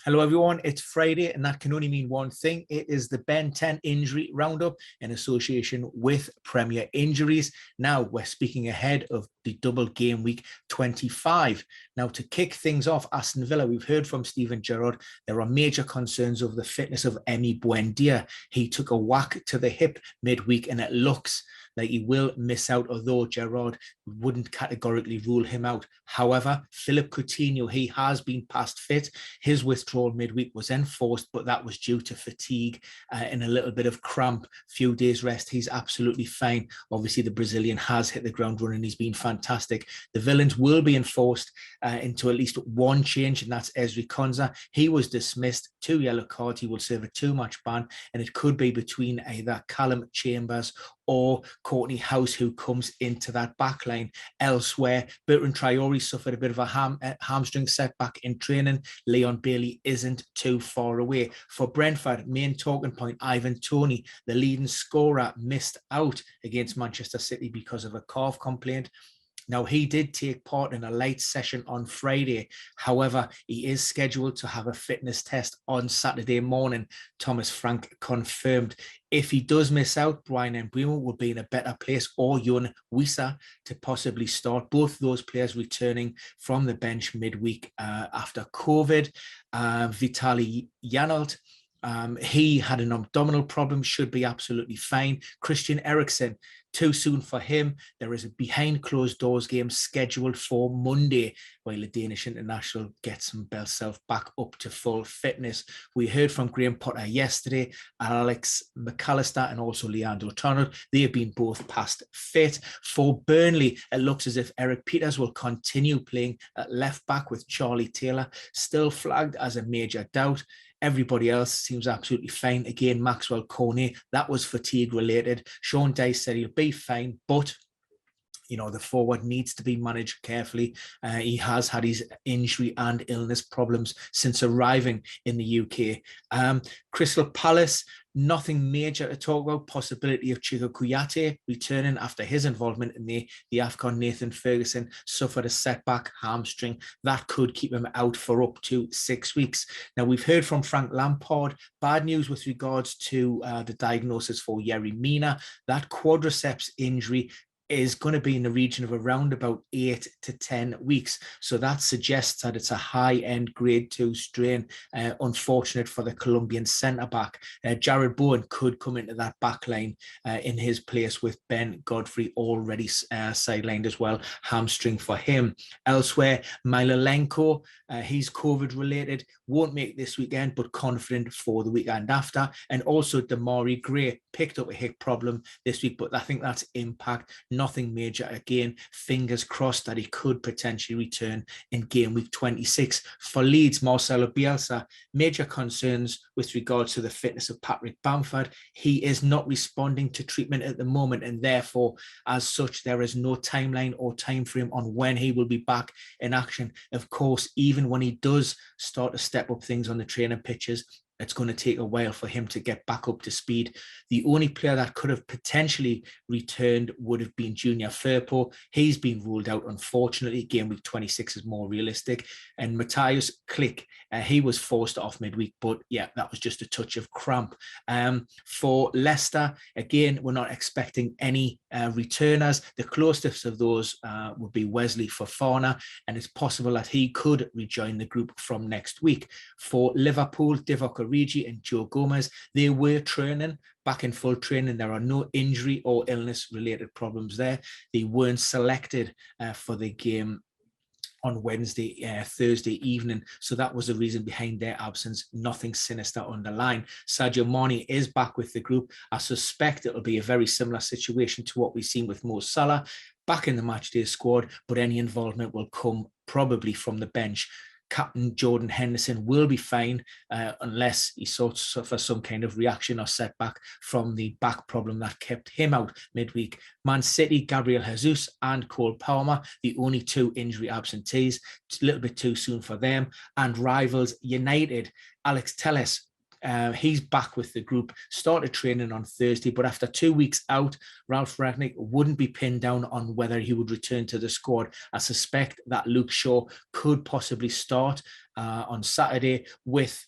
Hello everyone, it's Friday and that can only mean one thing. It is the Ben 10 injury roundup in association with Premier Injuries. Now we're speaking ahead of the Double Gameweek 25. Now to kick things off, Aston Villa, we've heard from Steven Gerrard. There are major concerns over the fitness of Emi Buendia. He took a whack to the hip midweek and it looks like he will miss out, although Gerrard wouldn't categorically rule him out. However, Philip Coutinho, he has been past fit. His withdrawal midweek was enforced, but that was due to fatigue and a little bit of cramp. Few days rest, he's absolutely fine. Obviously, the Brazilian has hit the ground running. He's been fantastic. The villains will be enforced into at least one change, and that's Ezri Konsa. He was dismissed, 2 yellow cards. He will serve a 2-match ban, and it could be between either Callum Chambers or Courtney House, who comes into that back line. Elsewhere, Bertrand Traore suffered a bit of a hamstring setback in training. Leon Bailey isn't too far away. For Brentford, main talking point, Ivan Toney, the leading scorer, missed out against Manchester City because of a calf complaint. Now, he did take part in a light session on Friday. However, he is scheduled to have a fitness test on Saturday morning. Thomas Frank confirmed. If he does miss out, Brian Mbeumo will be in a better place, or Jon Wissa to possibly start. Both those players returning from the bench midweek after COVID. Vitaly Janelt, he had an abdominal problem, should be absolutely fine. Christian Eriksen, too soon for him. There is a behind closed doors game scheduled for Monday while the Danish international gets himself back up to full fitness. We heard from Graham Potter yesterday, Alex McAllister and also Leandro Trossard. They have been both past fit. For Burnley, it looks as if Eric Peters will continue playing at left back with Charlie Taylor still flagged as a major doubt. Everybody else seems absolutely fine. Again, Maxwell Cornet, that was fatigue related. Sean Dice said he'll be fine, but the forward needs to be managed carefully. He has had his injury and illness problems since arriving in the UK. Crystal Palace, nothing major to talk about. Possibility of Chico Couti returning after his involvement in the AFCON. Nathan Ferguson suffered a setback hamstring. That could keep him out for up to 6 weeks. Now, we've heard from Frank Lampard. Bad news with regards to the diagnosis for Yerry Mina. That quadriceps injury is going to be in the region of around about 8 to 10 weeks. So that suggests that it's a high-end grade 2 strain. Unfortunate for the Colombian centre-back. Jared Bowen could come into that back line in his place with Ben Godfrey already sidelined as well. Hamstring for him. Elsewhere, Mylolenko, he's COVID-related. Won't make this weekend, but confident for the weekend after. And also Damari Gray picked up a hip problem this week, but I think that's impact. Nothing major. Again, fingers crossed that he could potentially return in game week 26. For Leeds, Marcelo Bielsa, major concerns with regards to the fitness of Patrick Bamford. He is not responding to treatment at the moment, and therefore, as such, there is no timeline or time frame on when he will be back in action. Of course, even when he does start to step up things on the training pitches, it's going to take a while for him to get back up to speed. The only player that could have potentially returned would have been Junior Firpo. He's been ruled out, unfortunately. Game week 26 is more realistic. And Matthias Klick, he was forced off midweek, but yeah, that was just a touch of cramp. For Leicester, again, we're not expecting any returners. The closest of those would be Wesley Fofana, and it's possible that he could rejoin the group from next week. For Liverpool, Divock Origi and Joe Gomez, they were training, back in full training. There are no injury or illness related problems there. They weren't selected for the game on Thursday evening. So that was the reason behind their absence. Nothing sinister on the line. Sadio Mane is back with the group. I suspect it'll be a very similar situation to what we've seen with Mo Salah, back in the matchday squad, but any involvement will come probably from the bench. Captain Jordan Henderson will be fine unless he suffers some kind of reaction or setback from the back problem that kept him out midweek. Man City, Gabriel Jesus and Cole Palmer, the only 2 injury absentees. It's a little bit too soon for them. And rivals United, Alex Telles He's back with the group, started training on Thursday, but after 2 weeks out, Ralph Rangnick wouldn't be pinned down on whether he would return to the squad. I suspect that Luke Shaw could possibly start on Saturday with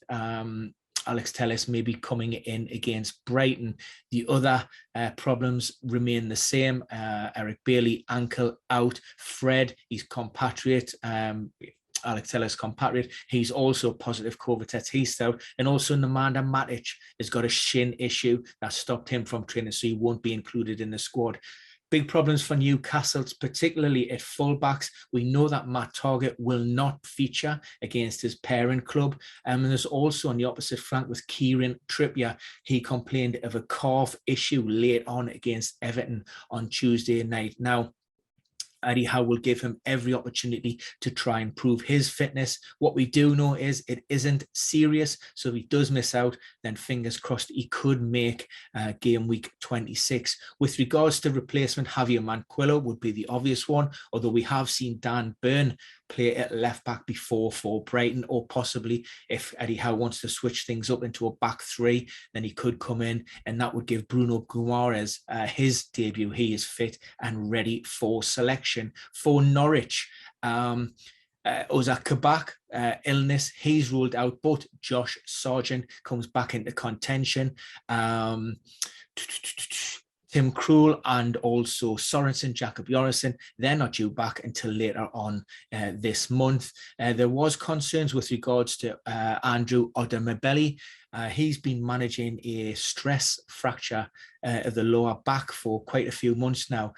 Alex Telles maybe coming in against Brighton. The other problems remain the same. Eric Bailey, ankle out. Fred, his compatriot, Alex Telles' compatriot, he's also positive COVID test. He's out. And also Nemanja Matic has got a shin issue that stopped him from training, so he won't be included in the squad. Big problems for Newcastle, particularly at fullbacks. We know that Matt Targett will not feature against his parent club. And there's also on the opposite flank with Kieran Trippier. He complained of a calf issue late on against Everton on Tuesday night. Now, Eddie Howe will give him every opportunity to try and prove his fitness. What we do know is it isn't serious. So if he does miss out, then fingers crossed he could make game week 26. With regards to replacement, Javier Manquillo would be the obvious one, although we have seen Dan Burn play at left back before for Brighton, or possibly if Eddie Howe wants to switch things up into a back three, then he could come in, and that would give Bruno Guimaraes his debut. He is fit and ready for selection. For Norwich, Ozak Kabak, illness, he's ruled out, but Josh Sargent comes back into contention. Tim Krul and also Sorensen, Jakob Jorgensen, they're not due back until later on this month. There was concerns with regards to Andrew Odemabelli. He's been managing a stress fracture of the lower back for quite a few months now.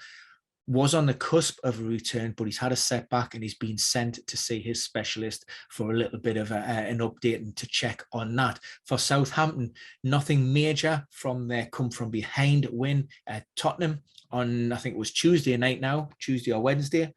Was on the cusp of a return, but he's had a setback and he's been sent to see his specialist for a little bit of an update and to check on that. For Southampton, nothing major from their come from behind win at Tottenham on, I think it was Tuesday night now, Tuesday or Wednesday.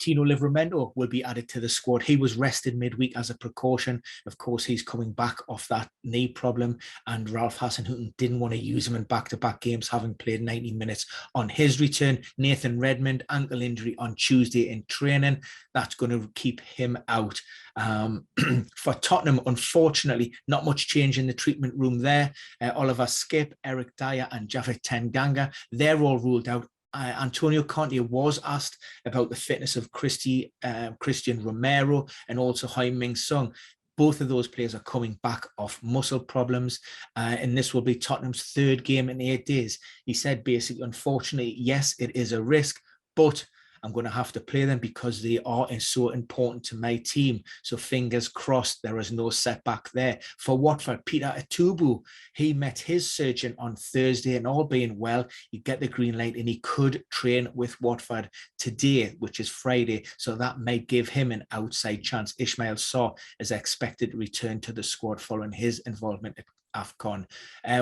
Tino Livramento will be added to the squad. He was rested midweek as a precaution. Of course, he's coming back off that knee problem, and Ralph Hasenhüttl didn't want to use him in back-to-back games, having played 90 minutes on his return. Nathan Redmond, ankle injury on Tuesday in training. That's going to keep him out. For Tottenham, unfortunately, not much change in the treatment room there. Oliver Skipp, Eric Dyer and Japhet Tanganga, they're all ruled out. Antonio Conte was asked about the fitness of Christian Romero and also Heung-min Son. Both of those players are coming back off muscle problems, and this will be Tottenham's third game in 8 days. He said basically, unfortunately, yes, it is a risk, but I'm going to have to play them because they are so important to my team. So fingers crossed there is no setback there. For Watford, Peter Atubu, he met his surgeon on Thursday, and all being well, you get the green light and he could train with Watford today, which is Friday. So that might give him an outside chance. Ismail Sarr is expected to return to the squad following his involvement at AFCON.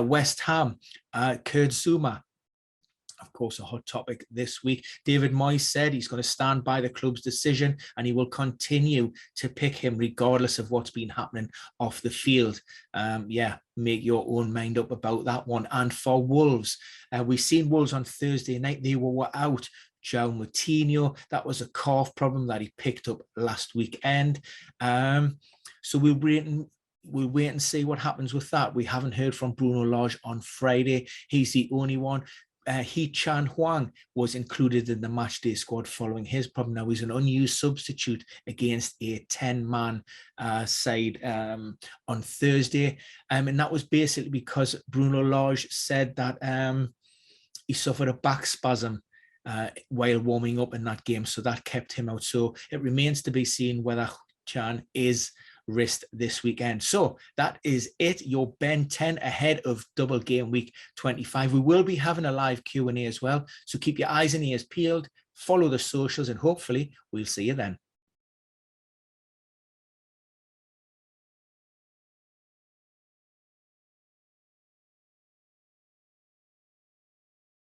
West Ham, Kurt Zouma, of course, a hot topic this week. David Moyes said he's going to stand by the club's decision and he will continue to pick him regardless of what's been happening off the field. Make your own mind up about that one. And for Wolves, we've seen Wolves on Thursday night. They were out. João Moutinho, that was a calf problem that he picked up last weekend. So we'll wait and see what happens with that. We haven't heard from Bruno Lage on Friday. He's the only one. Hee-Chan Huang was included in the matchday squad following his problem. Now he's an unused substitute against a 10-man side on Thursday. And that was basically because Bruno Lage said that he suffered a back spasm while warming up in that game. So that kept him out. So it remains to be seen whether Chan is wrist this weekend. So that is it, your Ben 10 ahead of Double Game Week 25. We will be having a live Q&A as well, so keep your eyes and ears peeled, follow the socials, and hopefully we'll see you then.